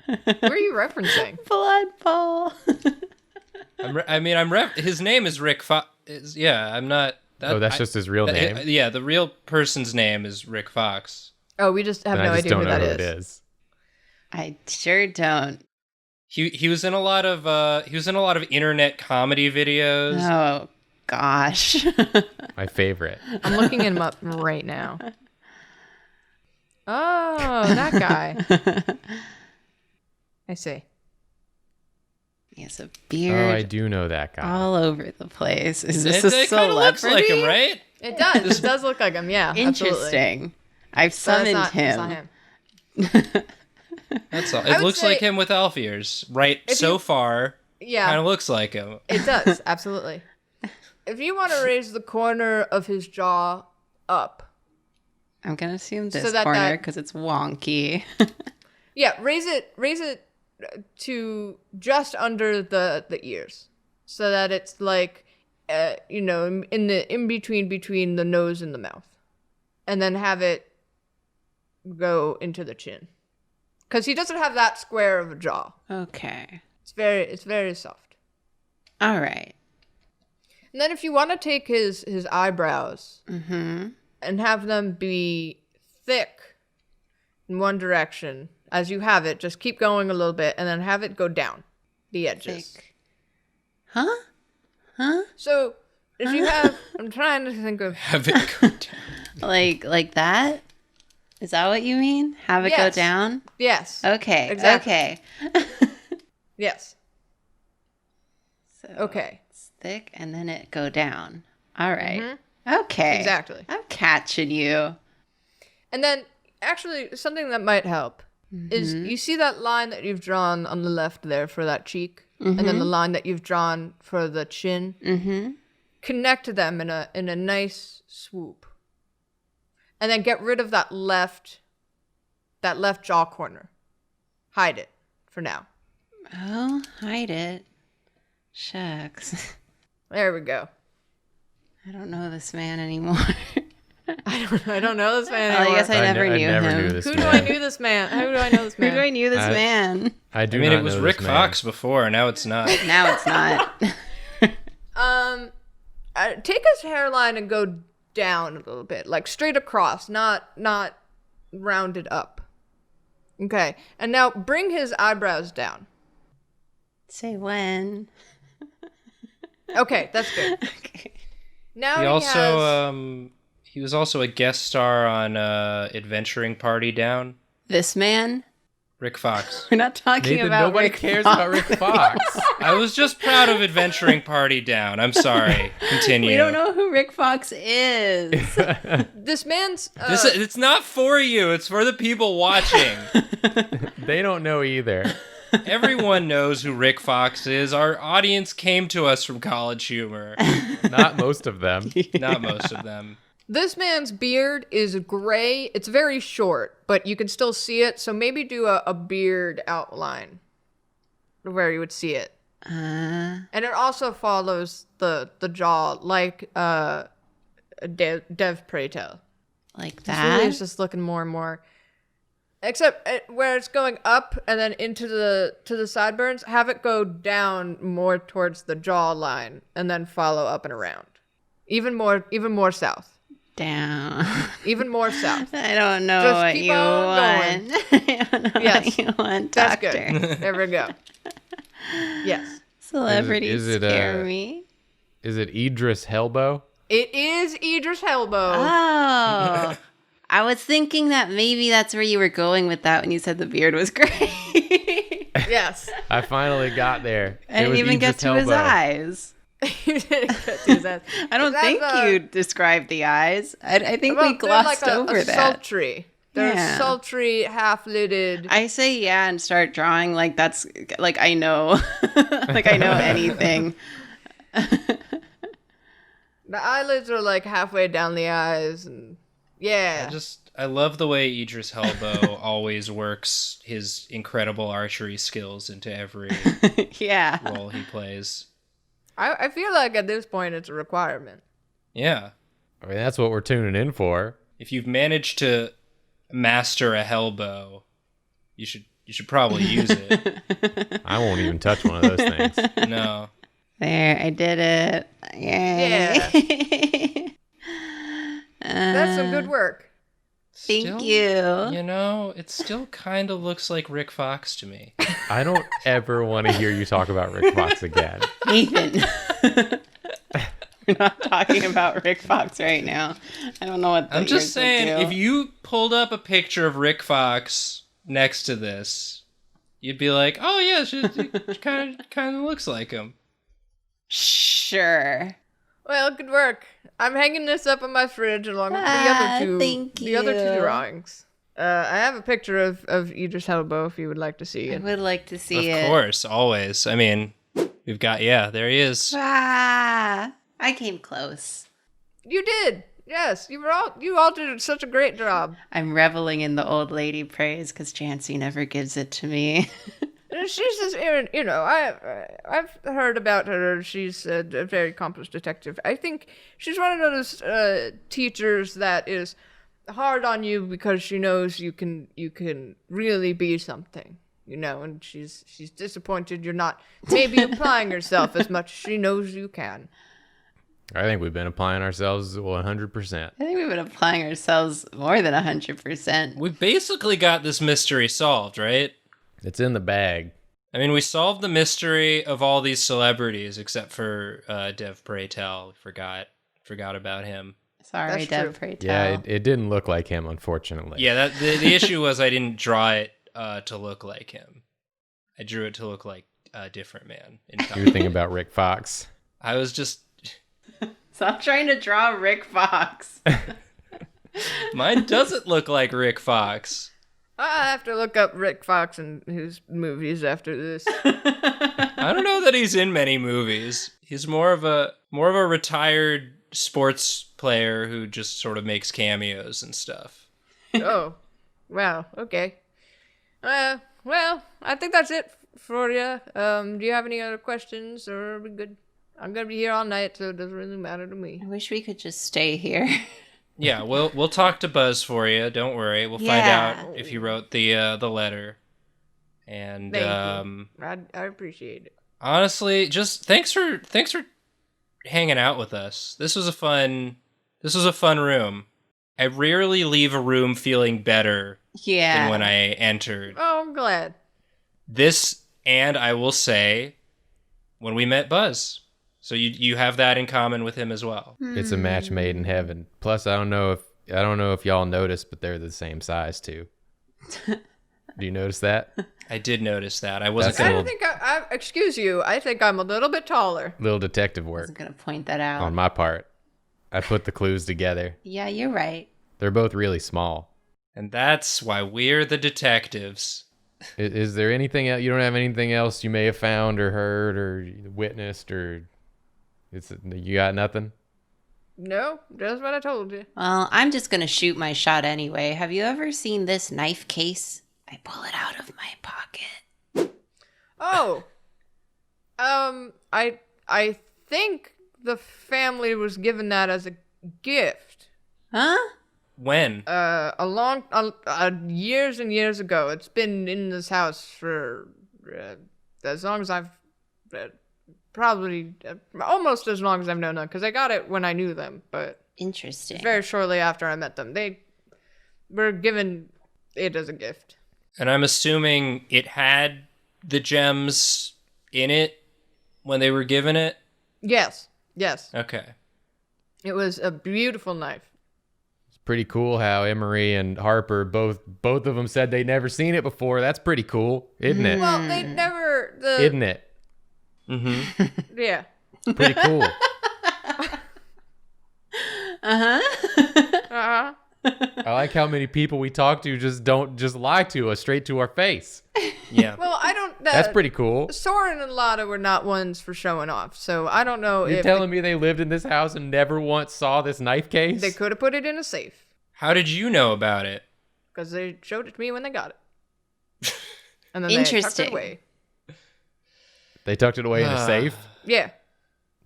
who are you referencing? Blood ball. His name is Rick Fox. Yeah, I'm not. That's just his real name. Yeah, the real person's name is Rick Fox. Oh, we just have And no I just idea don't who know that who is. it is. I sure don't. He was in a lot of internet comedy videos. Oh gosh. My favorite. I'm looking him up right now. Oh, that guy. I see. He has a Oh, beard I do know that guy. all over the place. Is this a It kind of looks like him, celebrity? right? It does. It does look like him. Yeah. Absolutely. Interesting. I've But summoned it's not him. him. That's all. I It would looks like say- him with elf ears, right? If So you- far, Yeah. kind of looks like him. It does. Absolutely. if you want to raise the corner of his jaw up, I'm gonna assume this So that- corner that- because it's wonky. yeah, raise it to just under the ears, so that it's like, in between the nose and the mouth, and then have it go into the chin, because he doesn't have that square of a jaw. Okay. It's very soft. All right. And then if you want to take his eyebrows Mm-hmm. and have them be thick in one direction, as you have it, just keep going a little bit, and then have it go down the edges. Thick. Huh? Huh? So if you have, I'm trying to think of, Have it go down. Like that? Is that what you mean? Have it go Yes. down? yes, Okay. Exactly. Okay. yes, So okay, it's thick and then it go down. All right. Mhm. Okay. exactly. I'm catching you. And then actually something that might help is you see that line that you've drawn on the left there for that cheek, and then the line that you've drawn for the chin. Mm-hmm. Connect them in a nice swoop, and then get rid of that left jaw corner. Hide it for now. Oh, hide it. Shucks. There we go. I don't know this man anymore. I don't know this man Well, I anymore. guess I never knew him. this Who man. do I knew this man? Who do I know this Who man? do I knew this I- man? I do I mean, not it was know Rick this man. Fox before. Now it's not. Now it's not. Take his hairline and go down a little bit, like straight across, not rounded up. Okay, and now bring his eyebrows down. Say when. Okay, that's good. Okay. Now He also has... he was also a guest star on Adventuring Party Down. This man? Rick Fox. We're not talking Nathan, about nobody Rick cares Fox. about Rick Fox. I was just proud of Adventuring Party Down. I'm sorry. Continue. We don't know who Rick Fox is. This man's... It's not for you. It's for the people watching. They don't know either. Everyone knows who Rick Fox is. Our audience came to us from College Humor. Not most of them. Not most of them. This man's beard is gray. It's very short, but you can still see it. So maybe do a beard outline where you would see it. And it also follows the jaw like Dev Patel. Like This really that? is just looking more and more. Except where it's going up and then into the sideburns, have it go down more towards the jaw line and then follow up and around. Even more south. Down. Even more south. I don't know Just what keep you on want. I don't know Yes. what you want, That's doctor. good. There we go. Yes. Celebrities Is it, scare me. Is it Idris Elba? It is Idris Elba. Oh. I was thinking that maybe that's where you were going with that when you said the beard was great. Yes. I finally got there. I didn't even get to his eyes. You didn't get to his ass. I don't That's, think you described the eyes. I think well, we glossed they're like over a that. sultry. They're Yeah. sultry, half-lidded. I say yeah and start drawing like that's like I know like I know anything. The eyelids are like halfway down the eyes, and yeah. I love the way Idris Elba always works his incredible archery skills into every Yeah. role he plays. I feel like at this point it's a requirement. Yeah. I mean, that's what we're tuning in for. If you've managed to master a hellbow, you should probably use it. I won't even touch one of those things. No. There, I did it. Yay. That's some good work. Thank Still, you. You know, it still kind of looks like Rick Fox to me. I don't ever want to hear you talk about Rick Fox again. Nathan. We're not talking about Rick Fox right now. I don't know what the I'm just ears saying, would do. if you pulled up a picture of Rick Fox next to this, you'd be like, "Oh yeah, it kind of looks like him." Sure. Well, good work. I'm hanging this up on my fridge along with the Ah, other two. thank The other two you. drawings. I have a picture of Idris Elba if you would like to see I it. would like to see Of it. course, always. I mean, there he is. Ah, I came close. You did. Yes, you all did such a great job. I'm reveling in the old lady praise because Jancy never gives it to me. She's just, I've heard about her. She's a very accomplished detective. I think she's one of those teachers that is hard on you because she knows you can really be something, and she's disappointed you're not maybe applying yourself as much as she knows you can. I think we've been applying ourselves 100%. I think we've been applying ourselves more than 100%. We basically got this mystery solved, right? It's in the bag. I mean, we solved the mystery of all these celebrities except for Dev Patel. Forgot about him. Sorry, That's Dev true. Patel. Yeah, it didn't look like him, unfortunately. Yeah, the issue was I didn't draw it to look like him. I drew it to look like a different man. You were thinking about Rick Fox. I was just... Stop trying to draw Rick Fox. Mine doesn't look like Rick Fox. I have to look up Rick Fox and his movies after this. I don't know that he's in many movies. He's more of a retired sports player who just sort of makes cameos and stuff. Oh, wow. Okay. Well, I think that's it for you. Do you have any other questions, or are we good? I'm gonna be here all night, so it doesn't really matter to me. I wish we could just stay here. Yeah, we'll talk to Buzz for you. Don't worry. We'll find Yeah. out if he wrote the letter. And Thank you. I appreciate it. honestly, just thanks for hanging out with us. This was a fun room. I rarely leave a room feeling better Yeah. than when I entered. Oh, I'm glad. This, and I will say, when we met Buzz. So you have that in common with him as well. It's a match made in heaven. Plus, I don't know if y'all noticed, but they're the same size too. Do you notice that? I did notice that. I wasn't That's I a gonna. don't think excuse you. I think I'm a little bit taller. Little detective I work wasn't going to point that out. on my part. I put the clues together. Yeah, you're right. They're both really small. And that's why we're the detectives. Is there anything else? You don't have anything else you may have found or heard or witnessed, or you got nothing? No, just what I told you. Well, I'm just going to shoot my shot anyway. Have you ever seen this knife case? I pull it out of my pocket. Oh, I think the family was given that as a gift. Huh? When? Years and years ago. It's been in this house for as long as I've probably almost as long as I've known them, because I got it when I knew them, but Interesting. very shortly after I met them. They were given it as a gift. And I'm assuming it had the gems in it when they were given it? Yes. Okay. It was a beautiful knife. It's pretty cool how Emery and Harper both of them said they'd never seen it before. That's pretty cool, isn't it? Well, they never Isn't it? Mm-hmm. yeah. Pretty cool. Uh-huh. Uh-huh. I like how many people we talk to just lie to us straight to our face. Yeah. Well, I don't. That's pretty cool. Soren and Lotta were not ones for showing off, so I don't know You're if telling me they lived in this house and never once saw this knife case? they could have put it in a safe, How did you know about it? because they showed it to me when they got it. And then they tucked Interesting. it away. They tucked it away in a safe? Yeah.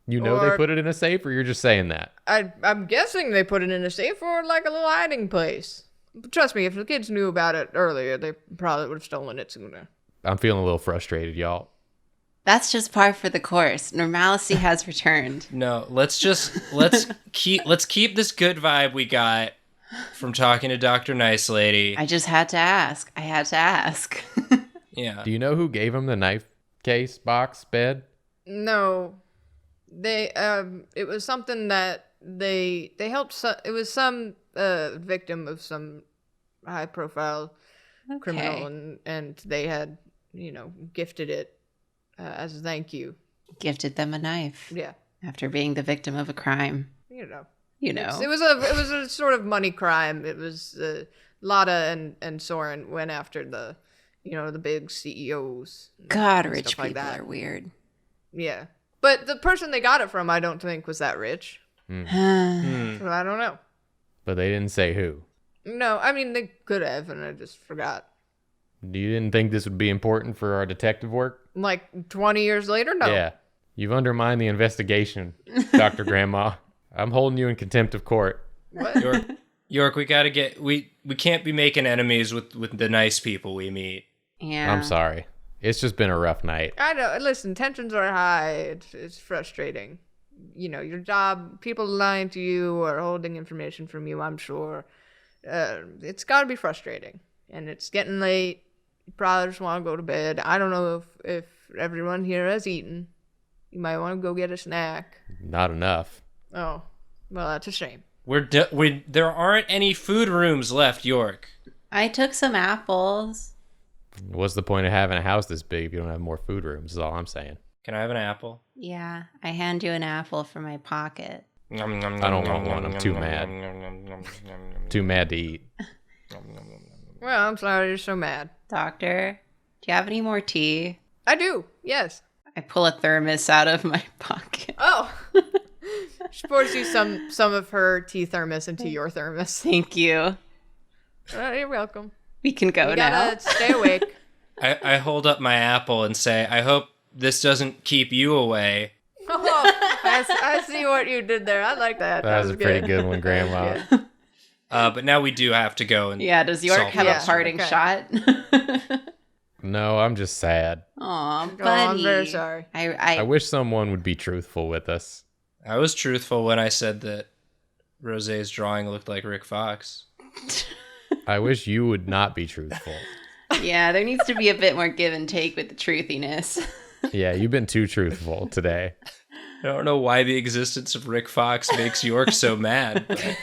You know they Or- put it in a safe, or you're just saying that? I'm guessing they put it in a safe or like a little hiding place. But trust me, if the kids knew about it earlier, they probably would have stolen it sooner. I'm feeling a little frustrated, y'all. That's just par for the course. Normalcy has returned. No, let's keep this good vibe we got from talking to Dr. Nice Lady. I just had to ask. I had to ask. Yeah. Do you know who gave him the knife case, box, bed? No, they it was something that they helped. It was some victim of some high profile criminal, and they had gifted it as a thank you. Gifted them a knife Yeah, after being the victim of a crime. you know. You know. It was a sort of money crime. It was Lotta and Soren went after the big CEOs. God, and rich stuff like people that. are weird. Yeah. But the person they got it from, I don't think was that rich. So I don't know. But they didn't say who. No, I mean, they could have, and I just forgot. You didn't think this would be important for our detective work? Like 20 years later? No. Yeah. You've undermined the investigation, Dr. Grandma. I'm holding you in contempt of court. York, York, we gotta get we can't be making enemies with the nice people we meet. Yeah. I'm sorry. It's just been a rough night. I know. Listen, tensions are high. It's frustrating. You know, your job, people lying to you or holding information from you, I'm sure. It's got to be frustrating. And it's getting late. You probably just want to go to bed. I don't know if everyone here has eaten. You might want to go get a snack. Not enough. Oh, well, that's a shame. There aren't any food rooms left, York. I took some apples. What's the point of having a house this big if you don't have more food rooms, is all I'm saying. Can I have an apple? Yeah, I hand you an apple from my pocket. I don't want one. I'm too mad. Too mad to eat. Well, I'm sorry you're so mad. Doctor, do you have any more tea? I do, yes. I pull a thermos out of my pocket. Oh. She pours you some of her tea thermos into your thermos. Thank you. You're welcome. We can go You now. gotta stay awake. I hold up my apple and say, I hope this doesn't keep you away. Oh, I see what you did there. I like that. That was a pretty good one, Grandma. But now we do have to go and Yeah, does York solve have this. a parting okay. shot? No, I'm just sad. Aw, buddy. Oh, I'm very sorry. I wish someone would be truthful with us. I was truthful when I said that Rosé's drawing looked like Rick Fox. I wish you would not be truthful. Yeah, there needs to be a bit more give and take with the truthiness. Yeah, you've been too truthful today. I don't know why the existence of Rick Fox makes York so mad. But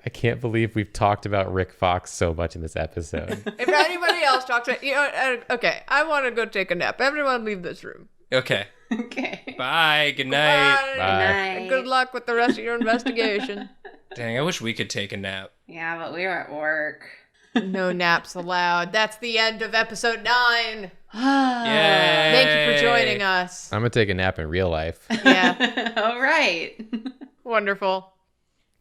I can't believe we've talked about Rick Fox so much in this episode. If anybody else talks to okay, I want to go take a nap. Everyone leave this room. okay. Okay. Bye. Good night. Bye. Bye. And good luck with the rest of your investigation. Dang, I wish we could take a nap. Yeah, but we were at work. No naps allowed. That's the end of episode 9. Yay. Thank you for joining us. I'm going to take a nap in real life. Yeah, All right. wonderful.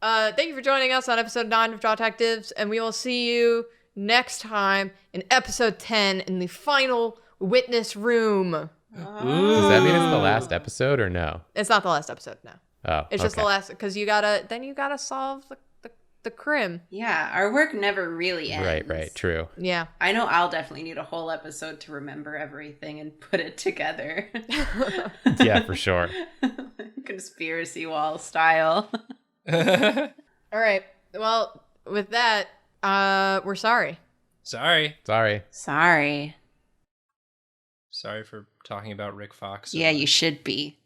Thank you for joining us on episode 9 of Draw Detectives, and we will see you next time in episode 10 in the final witness room. Does that mean it's the last episode or no? It's not the last episode, no. Oh, It's just the okay. last, because you gotta solve the crim. Yeah, our work never really ends. Right, true. Yeah. I know I'll definitely need a whole episode to remember everything and put it together. Yeah, for sure. Conspiracy wall style. All right. Well, with that, we're sorry. Sorry. Sorry. Sorry. Sorry for talking about Rick Fox. so Yeah, much. you should be.